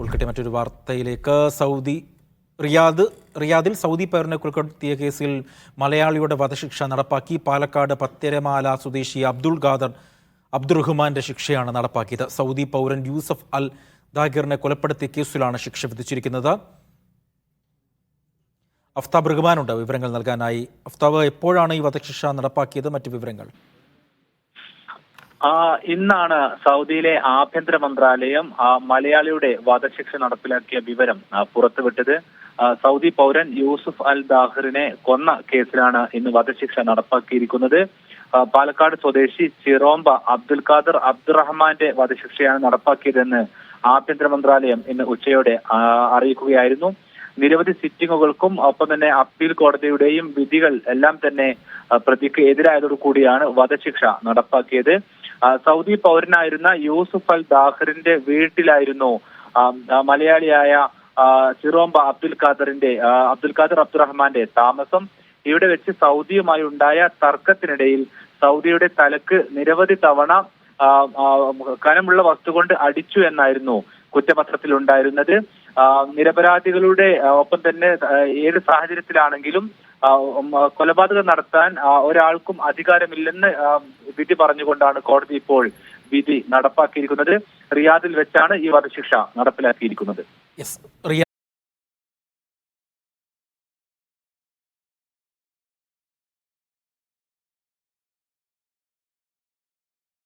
ഉൾക്കട്ടെ മറ്റൊരു വാർത്തയിലേക്ക്. റിയാദിൽ സൗദി പൗരനെ കൊലപ്പെടുത്തിയ കേസിൽ മലയാളിയുടെ വധശിക്ഷ നടപ്പാക്കി. പാലക്കാട് പത്തേരമാല സ്വദേശി അബ്ദുറഹ്മാന്റെ ശിക്ഷയാണ് നടപ്പാക്കിയത്. സൗദി പൗരൻ യൂസഫ് അൽ ദാഗിറിനെ കൊലപ്പെടുത്തിയ കേസിലാണ് ശിക്ഷ വിധിച്ചിരിക്കുന്നത്. അഫ്താബ് റഹ്മാനുണ്ട് വിവരങ്ങൾ നൽകാനായി. അഫ്താബ്, എപ്പോഴാണ് ഈ വധശിക്ഷ നടപ്പാക്കിയത്? മറ്റു വിവരങ്ങൾ. ഇന്നാണ് സൗദിയിലെ ആഭ്യന്തര മന്ത്രാലയം മലയാളിയുടെ വധശിക്ഷ നടപ്പിലാക്കിയ വിവരം പുറത്തുവിട്ടത്. സൗദി പൗരൻ യൂസുഫ് അൽ ദാഹിറിനെ കൊന്ന കേസിലാണ് ഇന്ന് വധശിക്ഷ നടപ്പാക്കിയിരിക്കുന്നത്. പാലക്കാട് സ്വദേശി ചിറോമ്പ അബ്ദുൽ ഖാദർ അബ്ദുറഹ്മാന്റെ വധശിക്ഷയാണ് നടപ്പാക്കിയതെന്ന് ആഭ്യന്തര മന്ത്രാലയം ഇന്ന് ഉച്ചയോടെ അറിയിക്കുകയായിരുന്നു. നിരവധി സിറ്റിംഗുകൾക്കും ഒപ്പം തന്നെ അപ്പീൽ കോടതിയുടെയും വിധികൾ എല്ലാം തന്നെ പ്രതിക്ക് എതിരായതോടുകൂടിയാണ് വധശിക്ഷ നടപ്പാക്കിയത്. സൗദി പൗരനായിരുന്ന യൂസുഫ് അൽ ദാഹിറിന്റെ വീട്ടിലായിരുന്നു മലയാളിയായ ചിറോമ്പ അബ്ദുൽ ഖാദർ അബ്ദുറഹ്മാന്റെ താമസം. ഇവിടെ വെച്ച് സൗദിയുമായി ഉണ്ടായ തർക്കത്തിനിടയിൽ സൗദിയുടെ തലക്ക് നിരവധി തവണ കനമുള്ള വസ്തുകൊണ്ട് അടിച്ചു എന്നായിരുന്നു കുറ്റപത്രത്തിൽ ഉണ്ടായിരുന്നത്. നിരപരാധികളുടെ ഒപ്പം തന്നെ ഏത് സാഹചര്യത്തിലാണെങ്കിലും കൊലപാതകം നടത്താൻ ഒരാൾക്കും അധികാരമില്ലെന്ന് വിധി പറഞ്ഞുകൊണ്ടാണ് കോടതി ഇപ്പോൾ വിധി നടപ്പാക്കിയിരിക്കുന്നത്. റിയാദിൽ വെച്ചാണ് ഈ വധശിക്ഷ നടപ്പിലാക്കിയിരിക്കുന്നത്.